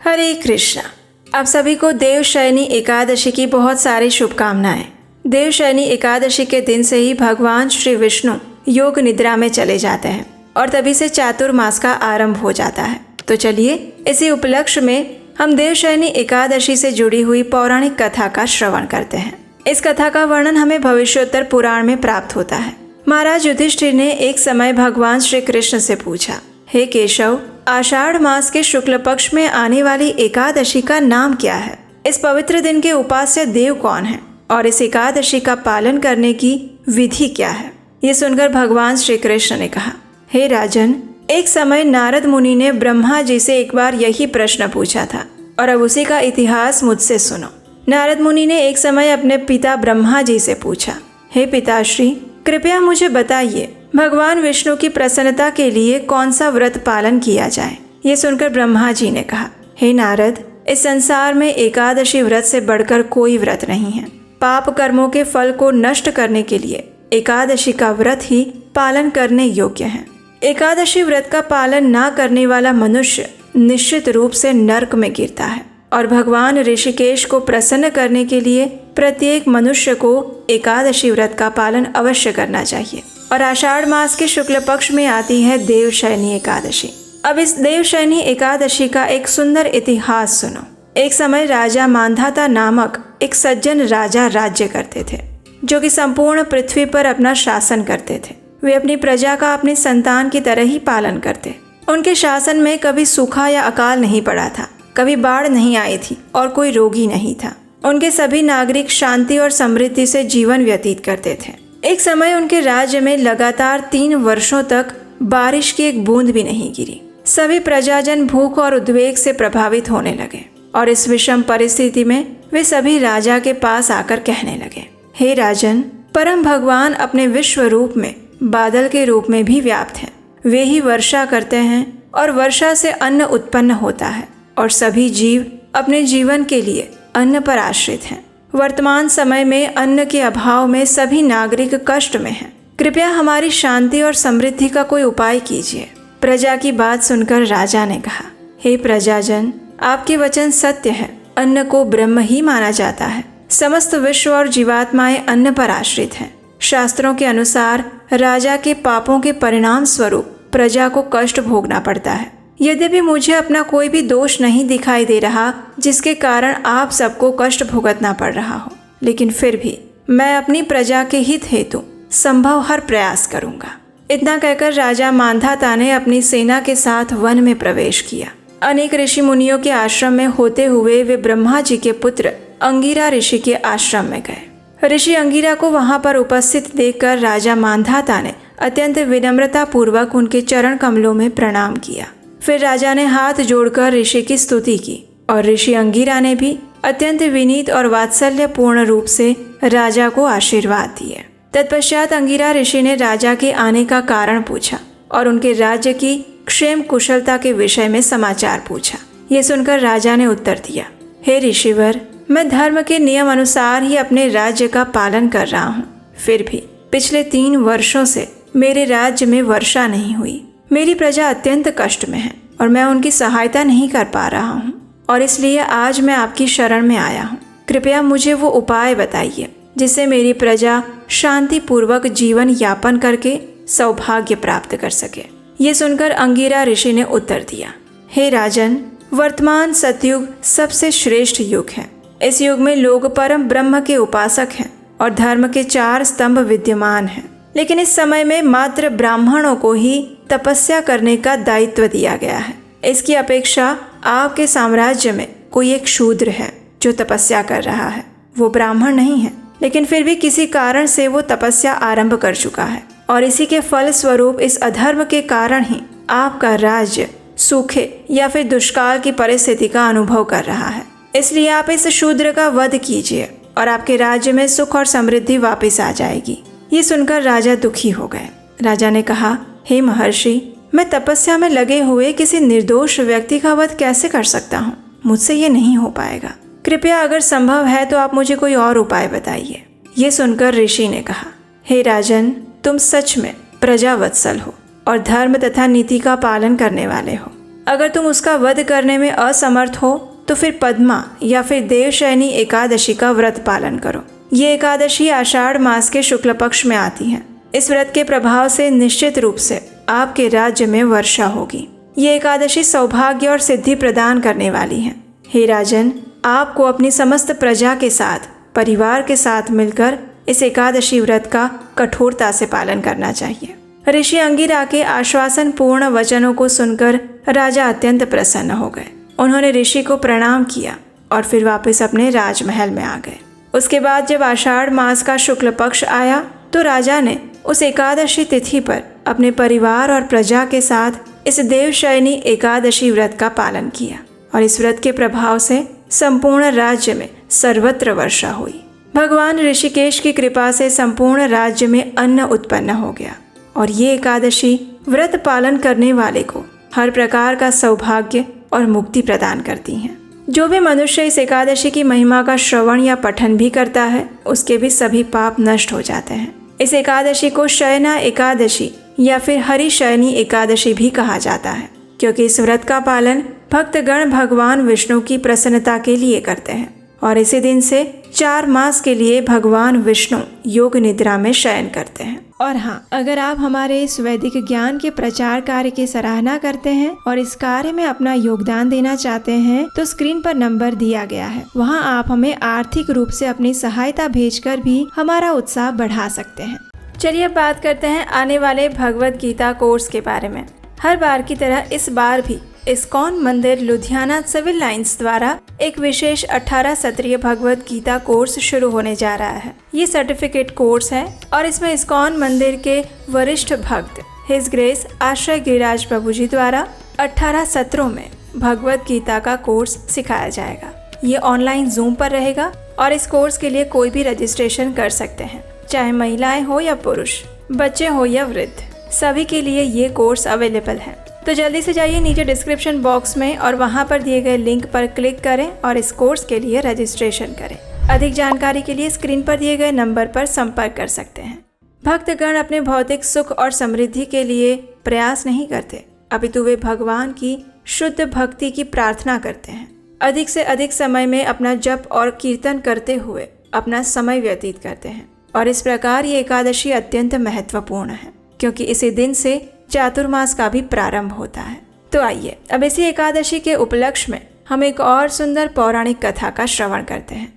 हरे कृष्णा। आप सभी को देवशयनी एकादशी की बहुत सारी शुभकामनाएं। देवशयनी एकादशी के दिन से ही भगवान श्री विष्णु योग निद्रा में चले जाते हैं और तभी से चातुर्मास का आरंभ हो जाता है। तो चलिए इसी उपलक्ष्य में हम देवशयनी एकादशी से जुड़ी हुई पौराणिक कथा का श्रवण करते हैं। इस कथा का वर्णन हमें भविष्योत्तर पुराण में प्राप्त होता है। महाराज युधिष्ठिर ने एक समय भगवान श्री कृष्ण से पूछा, हे केशव, आषाढ़ मास के शुक्ल पक्ष में आने वाली एकादशी का नाम क्या है? इस पवित्र दिन के उपास्य देव कौन है और इस एकादशी का पालन करने की विधि क्या है? ये सुनकर भगवान श्री कृष्ण ने कहा, हे राजन, एक समय नारद मुनि ने ब्रह्मा जी से एक बार यही प्रश्न पूछा था और अब उसी का इतिहास मुझसे सुनो। नारद मुनि ने एक समय अपने पिता ब्रह्मा जी से पूछा, हे पिताश्री, कृपया मुझे बताइए, भगवान विष्णु की प्रसन्नता के लिए कौन सा व्रत पालन किया जाए? ये सुनकर ब्रह्मा जी ने कहा, हे नारद, इस संसार में एकादशी व्रत से बढ़कर कोई व्रत नहीं है। पाप कर्मों के फल को नष्ट करने के लिए एकादशी का व्रत ही पालन करने योग्य है। एकादशी व्रत का पालन ना करने वाला मनुष्य निश्चित रूप से नरक में गिरता है और भगवान ऋषिकेश को प्रसन्न करने के लिए प्रत्येक मनुष्य को एकादशी व्रत का पालन अवश्य करना चाहिए। और आषाढ़ मास के शुक्ल पक्ष में आती है देवशयनी एकादशी। अब इस देवशयनी एकादशी का एक सुंदर इतिहास सुनो। एक समय राजा मांधाता नामक एक सज्जन राजा राज्य करते थे, जो कि संपूर्ण पृथ्वी पर अपना शासन करते थे। वे अपनी प्रजा का अपनी संतान की तरह ही पालन करते। उनके शासन में कभी सूखा या अकाल नहीं पड़ा था, कभी बाढ़ नहीं आई थी और कोई रोगी नहीं था। उनके सभी नागरिक शांति और समृद्धि से जीवन व्यतीत करते थे। एक समय उनके राज्य में लगातार 3 वर्षों तक बारिश की एक बूंद भी नहीं गिरी। सभी प्रजाजन भूख और उद्वेग से प्रभावित होने लगे और इस विषम परिस्थिति में वे सभी राजा के पास आकर कहने लगे, हे राजन, परम भगवान अपने विश्व रूप में बादल के रूप में भी व्याप्त हैं। वे ही वर्षा करते हैं और वर्षा से अन्न उत्पन्न होता है और सभी जीव अपने जीवन के लिए अन्न पर आश्रित हैं। वर्तमान समय में अन्न के अभाव में सभी नागरिक कष्ट में हैं। कृपया हमारी शांति और समृद्धि का कोई उपाय कीजिए। प्रजा की बात सुनकर राजा ने कहा, हे प्रजाजन, आपके वचन सत्य है। अन्न को ब्रह्म ही माना जाता है। समस्त विश्व और जीवात्माएं अन्न पर आश्रित हैं। शास्त्रों के अनुसार राजा के पापों के परिणाम स्वरूप प्रजा को कष्ट भोगना पड़ता है। यद्यपि मुझे अपना कोई भी दोष नहीं दिखाई दे रहा जिसके कारण आप सबको कष्ट भुगतना पड़ रहा हो, लेकिन फिर भी मैं अपनी प्रजा के हित हेतु संभव हर प्रयास करूंगा। इतना कहकर राजा मांधाता ने अपनी सेना के साथ वन में प्रवेश किया। अनेक ऋषि मुनियों के आश्रम में होते हुए वे ब्रह्मा जी के पुत्र अंगिरा ऋषि के आश्रम में गए। ऋषि अंगिरा को वहां पर उपस्थित देखकर राजा मांधाता ने अत्यंत विनम्रता पूर्वक उनके चरण कमलों में प्रणाम किया। फिर राजा ने हाथ जोड़कर ऋषि की स्तुति की और ऋषि अंगिरा ने भी अत्यंत विनीत और वात्सल्य पूर्ण रूप से राजा को आशीर्वाद दिए। तत्पश्चात अंगिरा ऋषि ने राजा के आने का कारण पूछा और उनके राज्य की क्षेम कुशलता के विषय में समाचार पूछा। ये सुनकर राजा ने उत्तर दिया, हे ऋषिवर, मैं धर्म के नियम अनुसार ही अपने राज्य का पालन कर रहा हूँ। फिर भी पिछले 3 वर्षों से मेरे राज्य में वर्षा नहीं हुई। मेरी प्रजा अत्यंत कष्ट में है और मैं उनकी सहायता नहीं कर पा रहा हूँ और इसलिए आज मैं आपकी शरण में आया हूँ। कृपया मुझे वो उपाय बताइए जिससे मेरी प्रजा शांति पूर्वक जीवन यापन करके सौभाग्य प्राप्त कर सके। ये सुनकर अंगिरा ऋषि ने उत्तर दिया, हे राजन, वर्तमान सतयुग सबसे श्रेष्ठ युग है। इस युग में लोग परम ब्रह्म के उपासक हैं और धर्म के 4 स्तंभ विद्यमान हैं। लेकिन इस समय में मात्र ब्राह्मणों को ही तपस्या करने का दायित्व दिया गया है। इसकी अपेक्षा आपके साम्राज्य में कोई एक शूद्र है जो तपस्या कर रहा है। वो ब्राह्मण नहीं है, लेकिन फिर भी किसी कारण से वो तपस्या आरंभ कर चुका है और इसी के फल स्वरूप इस अधर्म के कारण ही आपका राज्य सूखे या फिर दुष्काल की परिस्थिति का अनुभव कर रहा है। इसलिए आप इस शूद्र का वध कीजिए और आपके राज्य में सुख और समृद्धि वापस आ जाएगी। ये सुनकर राजा दुखी हो गए। राजा ने कहा, हे महर्षि, मैं तपस्या में लगे हुए किसी निर्दोष व्यक्ति का वध कैसे कर सकता हूँ? मुझसे ये नहीं हो पाएगा। कृपया अगर संभव है तो आप मुझे कोई और उपाय बताइए। ये सुनकर ऋषि ने कहा, हे राजन, तुम सच में प्रजावत्सल हो और धर्म तथा नीति का पालन करने वाले हो। अगर तुम उसका वध करने में असमर्थ हो तो फिर पद्मा या फिर देवशयनी एकादशी का व्रत पालन करो। ये एकादशी आषाढ़ मास के शुक्ल पक्ष में आती है। इस व्रत के प्रभाव से निश्चित रूप से आपके राज्य में वर्षा होगी। ये एकादशी सौभाग्य और सिद्धि प्रदान करने वाली है। हे राजन, आपको अपनी समस्त प्रजा के साथ, परिवार के साथ मिलकर इस एकादशी व्रत का कठोरता से पालन करना चाहिए। ऋषि अंगिरा के आश्वासन पूर्ण वचनों को सुनकर राजा अत्यंत प्रसन्न हो गए। उन्होंने ऋषि को प्रणाम किया और फिर वापस अपने राजमहल में आ गए। उसके बाद जब आषाढ़ मास का शुक्ल पक्ष आया तो राजा ने उस एकादशी तिथि पर अपने परिवार और प्रजा के साथ इस देवशयनी एकादशी व्रत का पालन किया और इस व्रत के प्रभाव से संपूर्ण राज्य में सर्वत्र वर्षा हुई। भगवान ऋषिकेश की कृपा से संपूर्ण राज्य में अन्न उत्पन्न हो गया और ये एकादशी व्रत पालन करने वाले को हर प्रकार का सौभाग्य और मुक्ति प्रदान करती हैं। जो भी मनुष्य इस एकादशी की महिमा का श्रवण या पठन भी करता है उसके भी सभी पाप नष्ट हो जाते हैं। इस एकादशी को शयना एकादशी या फिर हरिशयनी एकादशी भी कहा जाता है, क्योंकि इस व्रत का पालन भक्तगण भगवान विष्णु की प्रसन्नता के लिए करते हैं और इसी दिन से 4 मास के लिए भगवान विष्णु योग निद्रा में शयन करते हैं। और हाँ, अगर आप हमारे इस वैदिक ज्ञान के प्रचार कार्य की सराहना करते हैं और इस कार्य में अपना योगदान देना चाहते हैं तो स्क्रीन पर नंबर दिया गया है, वहाँ आप हमें आर्थिक रूप से अपनी सहायता भेजकर भी हमारा उत्साह बढ़ा सकते हैं। चलिए अब बात करते हैं आने वाले भगवत गीता कोर्स के बारे में। हर बार की तरह इस बार भी इस्कॉन मंदिर लुधियाना सिविल लाइंस द्वारा एक विशेष 18 सत्रीय भगवत गीता कोर्स शुरू होने जा रहा है। ये सर्टिफिकेट कोर्स है और इसमें इस्कॉन मंदिर के वरिष्ठ भक्त हिज ग्रेस आश्रय गिरिराज प्रभु जी द्वारा 18 सत्रों में भगवत गीता का कोर्स सिखाया जाएगा। ये ऑनलाइन जूम पर रहेगा और इस कोर्स के लिए कोई भी रजिस्ट्रेशन कर सकते हैं, चाहे महिलाएं हो या पुरुष, बच्चे हो या वृद्ध, सभी के लिए ये कोर्स अवेलेबल है। तो जल्दी से जाइए नीचे डिस्क्रिप्शन बॉक्स में और वहाँ पर दिए गए लिंक पर क्लिक करें और इस कोर्स के लिए रजिस्ट्रेशन करें। अधिक जानकारी के लिए स्क्रीन पर दिए गए नंबर पर संपर्क कर सकते हैं। भक्तगण अपने भौतिक सुख और समृद्धि के लिए प्रयास नहीं करते, अपितु वे भगवान की शुद्ध भक्ति की प्रार्थना करते हैं। अधिक से अधिक समय में अपना जप और कीर्तन करते हुए अपना समय व्यतीत करते हैं और इस प्रकार ये एकादशी अत्यंत महत्वपूर्ण है, क्योंकि इसी दिन से चातुर्मास का भी प्रारंभ होता है। तो आइए अब इसी एकादशी के उपलक्ष्य में हम एक और सुंदर पौराणिक कथा का श्रवण करते हैं।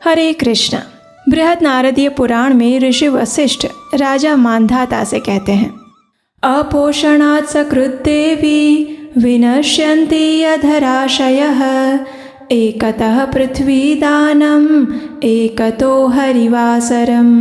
हरे कृष्ण। बृहद नारदीय पुराण में ऋषि वशिष्ठ राजा मांधाता से कहते हैं, अपोषणात् सकृत देवी विनश्यन्ति अधराशयः एकतः पृथ्वी दानम एकतो हरिवासरम।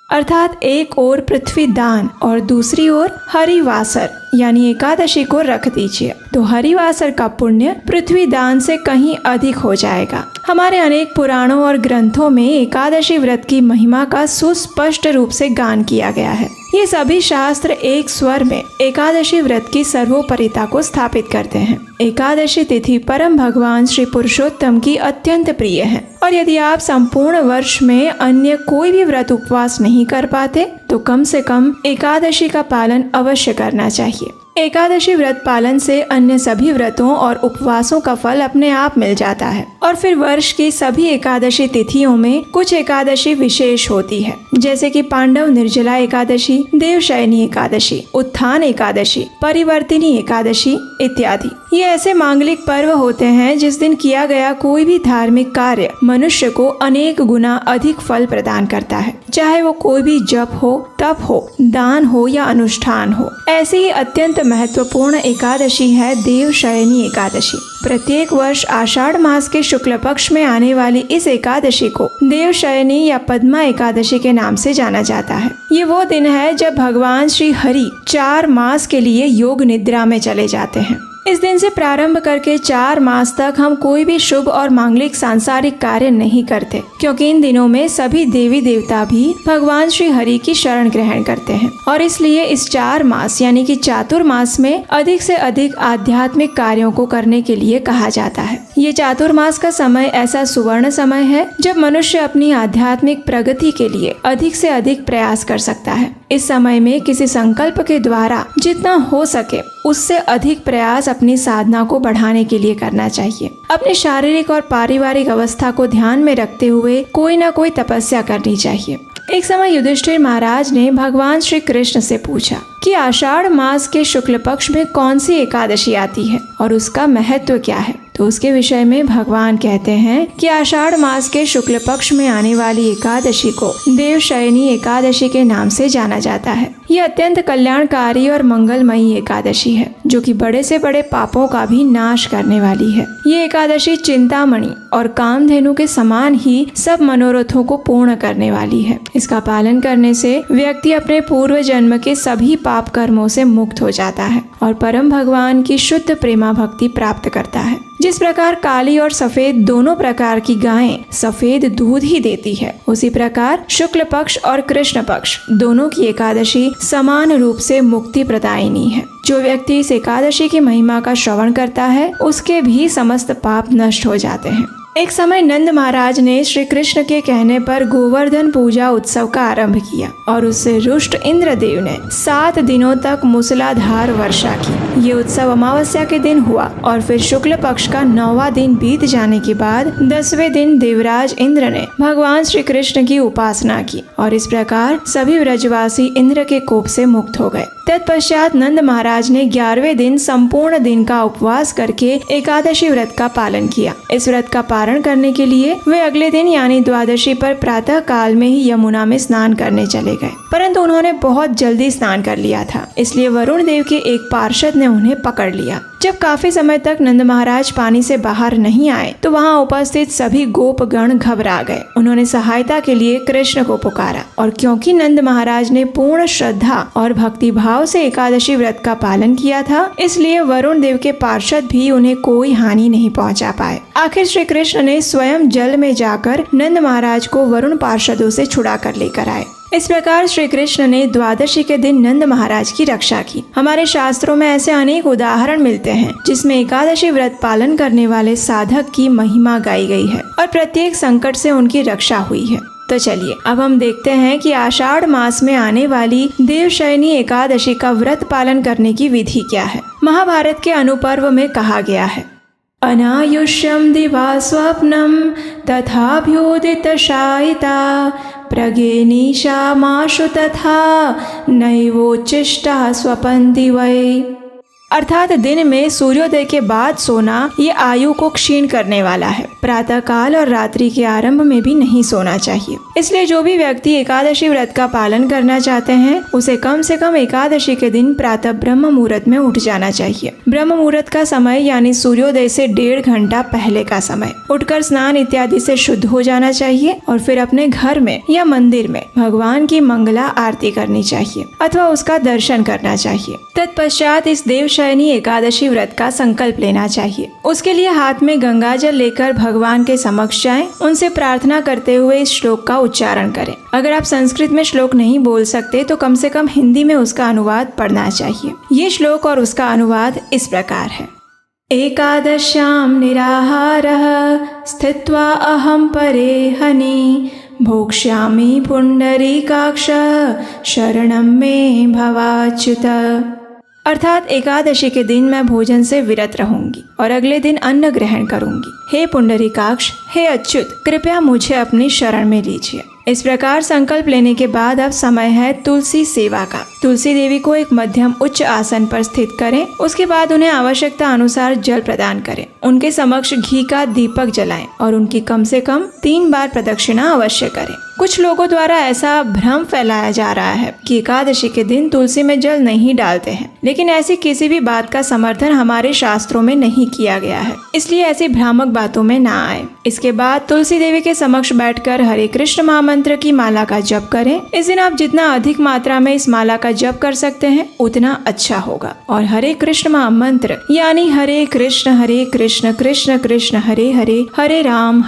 अर्थात एक ओर पृथ्वी दान और दूसरी ओर हरिवासर यानी एकादशी को रख दीजिए तो हरिवासर का पुण्य पृथ्वी दान से कहीं अधिक हो जाएगा। हमारे अनेक पुराणों और ग्रंथों में एकादशी व्रत की महिमा का सुस्पष्ट रूप से गान किया गया है। ये सभी शास्त्र एक स्वर में एकादशी व्रत की सर्वोपरिता को स्थापित करते हैं। एकादशी तिथि परम भगवान श्री पुरुषोत्तम की अत्यंत प्रिय है और यदि आप संपूर्ण वर्ष में अन्य कोई भी व्रत उपवास नहीं कर पाते तो कम से कम एकादशी का पालन अवश्य करना चाहिए। एकादशी व्रत पालन से अन्य सभी व्रतों और उपवासों का फल अपने आप मिल जाता है और फिर वर्ष की सभी एकादशी तिथियों में कुछ एकादशी विशेष होती है, जैसे कि पांडव निर्जला एकादशी, देवशयनी एकादशी, उत्थान एकादशी, परिवर्तिनी एकादशी इत्यादि। ये ऐसे मांगलिक पर्व होते हैं जिस दिन किया गया कोई भी धार्मिक कार्य मनुष्य को अनेक गुना अधिक फल प्रदान करता है, चाहे वो कोई भी जप हो, तप हो, दान हो या अनुष्ठान हो। ऐसी ही अत्यंत महत्वपूर्ण एकादशी है देवशयनी एकादशी। प्रत्येक वर्ष आषाढ़ मास के शुक्ल पक्ष में आने वाली इस एकादशी को देवशयनी या पद्मा एकादशी के नाम से जाना जाता है। ये वो दिन है जब भगवान श्री हरि 4 मास के लिए योग निद्रा में चले जाते हैं। इस दिन से प्रारंभ करके 4 मास तक हम कोई भी शुभ और मांगलिक सांसारिक कार्य नहीं करते, क्योंकि इन दिनों में सभी देवी देवता भी भगवान श्री हरि की शरण ग्रहण करते हैं और इसलिए इस 4 मास यानी कि चातुर्मास में अधिक से अधिक आध्यात्मिक कार्यों को करने के लिए कहा जाता है। ये चातुर्मास का समय ऐसा सुवर्ण समय है जब मनुष्य अपनी आध्यात्मिक प्रगति के लिए अधिक से अधिक प्रयास कर सकता है। इस समय में किसी संकल्प के द्वारा जितना हो सके उससे अधिक प्रयास अपनी साधना को बढ़ाने के लिए करना चाहिए। अपने शारीरिक और पारिवारिक अवस्था को ध्यान में रखते हुए कोई ना कोई तपस्या करनी चाहिए। एक समय युधिष्ठिर महाराज ने भगवान श्री कृष्ण से पूछा कि आषाढ़ मास के शुक्ल पक्ष में कौन सी एकादशी आती है और उसका महत्व क्या है। तो उसके विषय में भगवान कहते हैं कि आषाढ़ मास के शुक्ल पक्ष में आने वाली एकादशी को देवशयनी एकादशी के नाम से जाना जाता है। यह अत्यंत कल्याणकारी और मंगलमयी एकादशी है, जो कि बड़े से बड़े पापों का भी नाश करने वाली है। ये एकादशी चिंतामणि और कामधेनु के समान ही सब मनोरथों को पूर्ण करने वाली है। इसका पालन करने से व्यक्ति अपने पूर्व जन्म के सभी पाप कर्मों से मुक्त हो जाता है और परम भगवान की शुद्ध प्रेमा भक्ति प्राप्त करता है। जिस प्रकार काली और सफेद दोनों प्रकार की गायें सफेद दूध ही देती है, उसी प्रकार शुक्ल पक्ष और कृष्ण पक्ष दोनों की एकादशी समान रूप से मुक्ति प्रदायिनी है। जो व्यक्ति इस एकादशी की महिमा का श्रवण करता है, उसके भी समस्त पाप नष्ट हो जाते हैं। एक समय नंद महाराज ने श्री कृष्ण के कहने पर गोवर्धन पूजा उत्सव का आरंभ किया और उससे रुष्ट इंद्रदेव ने 7 दिनों तक मूसलाधार वर्षा की। ये उत्सव अमावस्या के दिन हुआ और फिर शुक्ल पक्ष का 9वां दिन बीत जाने के बाद 10वें दिन देवराज इंद्र ने भगवान श्री कृष्ण की उपासना की और इस प्रकार सभी ब्रजवासी इंद्र के कोप से मुक्त हो गए। तत्पश्चात नंद महाराज ने 11वें दिन संपूर्ण दिन का उपवास करके एकादशी व्रत का पालन किया। इस व्रत का पारण करने के लिए वे अगले दिन यानी द्वादशी पर प्रातः काल में ही यमुना में स्नान करने चले गए, परंतु उन्होंने बहुत जल्दी स्नान कर लिया था, इसलिए वरुण देव के एक पार्षद ने उन्हें पकड़ लिया। जब काफी समय तक नंद महाराज पानी से बाहर नहीं आए तो वहाँ उपस्थित सभी गोपगण घबरा गए। उन्होंने सहायता के लिए कृष्ण को पुकारा और क्योंकि नंद महाराज ने पूर्ण श्रद्धा और भक्ति भाव से एकादशी व्रत का पालन किया था, इसलिए वरुण देव के पार्षद भी उन्हें कोई हानि नहीं पहुंचा पाए। आखिर श्री कृष्ण ने स्वयं जल में जाकर नंद महाराज को वरुण पार्षदों से छुड़ा कर लेकर आए। इस प्रकार श्री कृष्ण ने द्वादशी के दिन नंद महाराज की रक्षा की। हमारे शास्त्रों में ऐसे अनेक उदाहरण मिलते हैं जिसमें एकादशी व्रत पालन करने वाले साधक की महिमा गाई गई है और प्रत्येक संकट से उनकी रक्षा हुई है। तो चलिए अब हम देखते हैं कि आषाढ़ मास में आने वाली देवशयनी एकादशी का व्रत पालन करने की विधि क्या है। महाभारत के अनुपर्व में कहा गया है, अनायुष्यम दिवा स्वप्नम तथाभ्योदित शायिता प्रगेनीशा माशु तथा नैवोच्चिष्टा स्वपन्ति वै। अर्थात दिन में सूर्योदय के बाद सोना ये आयु को क्षीण करने वाला है। प्रातः काल और रात्रि के आरंभ में भी नहीं सोना चाहिए। इसलिए जो भी व्यक्ति एकादशी व्रत का पालन करना चाहते हैं उसे कम से कम एकादशी के दिन प्रातः ब्रह्म मुहूर्त में उठ जाना चाहिए। ब्रह्म मुहूर्त का समय यानी सूर्योदय से 1.5 घंटा पहले का समय। उठकर स्नान इत्यादि से शुद्ध हो जाना चाहिए और फिर अपने घर में या मंदिर में भगवान की मंगला आरती करनी चाहिए अथवा उसका दर्शन करना चाहिए। तत्पश्चात इस देवशयनी एकादशी व्रत का संकल्प लेना चाहिए। उसके लिए हाथ में गंगा जल लेकर भगवान के समक्ष जाएं, उनसे प्रार्थना करते हुए इस श्लोक का उच्चारण करें। अगर आप संस्कृत में श्लोक नहीं बोल सकते तो कम से कम हिंदी में उसका अनुवाद पढ़ना चाहिए। ये श्लोक और उसका अनुवाद इस प्रकार है। एकादश्यां निराहारः स्थित्वा अहं परेहनि भोक्ष्यामि पुंडरीकाक्ष शरणं मे भवाच्युत। अर्थात एकादशी के दिन मैं भोजन से विरत रहूंगी और अगले दिन अन्न ग्रहण करूंगी। हे पुंडरीकाक्ष, हे अच्युत, कृपया मुझे अपनी शरण में लीजिए। इस प्रकार संकल्प लेने के बाद अब समय है तुलसी सेवा का। तुलसी देवी को एक मध्यम उच्च आसन पर स्थित करें। उसके बाद उन्हें आवश्यकता अनुसार जल प्रदान करें। उनके समक्ष घी का दीपक जलाएं और उनकी कम से कम 3 बार प्रदक्षिणा अवश्य करें। कुछ लोगों द्वारा ऐसा भ्रम फैलाया जा रहा है कि एकादशी के दिन तुलसी में जल नहीं डालते हैं, लेकिन ऐसी किसी भी बात का समर्थन हमारे शास्त्रों में नहीं किया गया है, इसलिए ऐसी भ्रामक बातों में ना आए। इसके बाद तुलसी देवी के समक्ष बैठकर हरे कृष्ण महामंत्र की माला का जप करें। इस दिन आप जितना अधिक मात्रा में इस माला का जप कर सकते हैं उतना अच्छा होगा। और हरे कृष्ण महामंत्र यानी हरे कृष्ण कृष्ण कृष्ण हरे हरे, हरे राम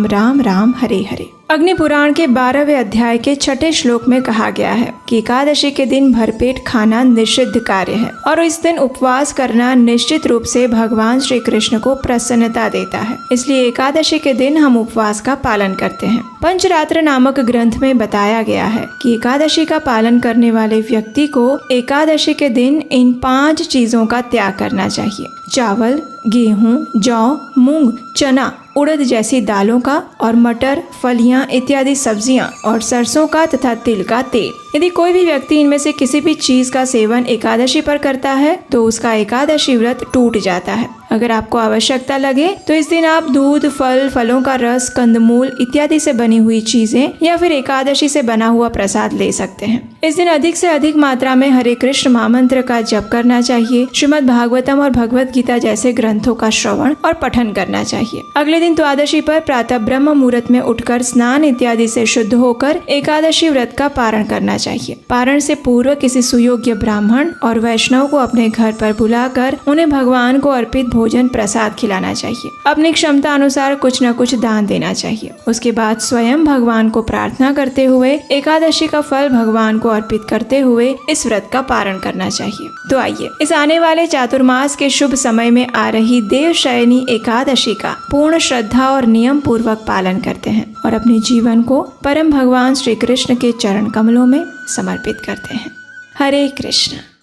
राम राम हरे हरे। अग्नि पुराण के 12वें अध्याय के 6ठे श्लोक में कहा गया है कि एकादशी के दिन भरपेट खाना निषिद्ध कार्य है और इस दिन उपवास करना निश्चित रूप से भगवान श्री कृष्ण को प्रसन्नता देता है। इसलिए एकादशी के दिन हम उपवास का पालन करते हैं। पंचरात्र नामक ग्रंथ में बताया गया है कि एकादशी का पालन करने वाले व्यक्ति को एकादशी के दिन इन 5 चीजों का त्याग करना चाहिए: चावल, गेहूं, जौ, मूंग, चना, उड़द जैसी दालों का और मटर, फलियां इत्यादि सब्जियां और सरसों का तथा तिल का तेल। यदि कोई भी व्यक्ति इनमें से किसी भी चीज का सेवन एकादशी पर करता है तो उसका एकादशी व्रत टूट जाता है। अगर आपको आवश्यकता लगे तो इस दिन आप दूध, फल, फलों का रस, कंदमूल इत्यादि से बनी हुई चीजें या फिर एकादशी से बना हुआ प्रसाद ले सकते हैं। इस दिन अधिक से अधिक मात्रा में हरे कृष्ण महामंत्र का जप करना चाहिए। श्रीमद् भागवतम और भगवत गीता जैसे ग्रंथों का श्रवण और पठन करना चाहिए। अगले दिन द्वादशी पर प्रातः ब्रह्म मुहूर्त में उठकर स्नान इत्यादि से शुद्ध होकर एकादशी व्रत का पारण करना चाहिए। पारण से पूर्व किसी सुयोग्य ब्राह्मण और वैष्णव को अपने घर पर बुलाकर उन्हें भगवान को अर्पित भोजन प्रसाद खिलाना चाहिए। अपनी क्षमता अनुसार कुछ न कुछ दान देना चाहिए। उसके बाद स्वयं भगवान को प्रार्थना करते हुए एकादशी का फल भगवान को अर्पित करते हुए इस व्रत का पारण करना चाहिए। तो आइए इस आने वाले चातुर्मास के शुभ समय में आ रही देवशयनी एकादशी का पूर्ण श्रद्धा और नियम पूर्वक पालन करते हैं और अपने जीवन को परम भगवान श्री कृष्ण के चरण कमलों में समर्पित करते हैं। हरे कृष्ण।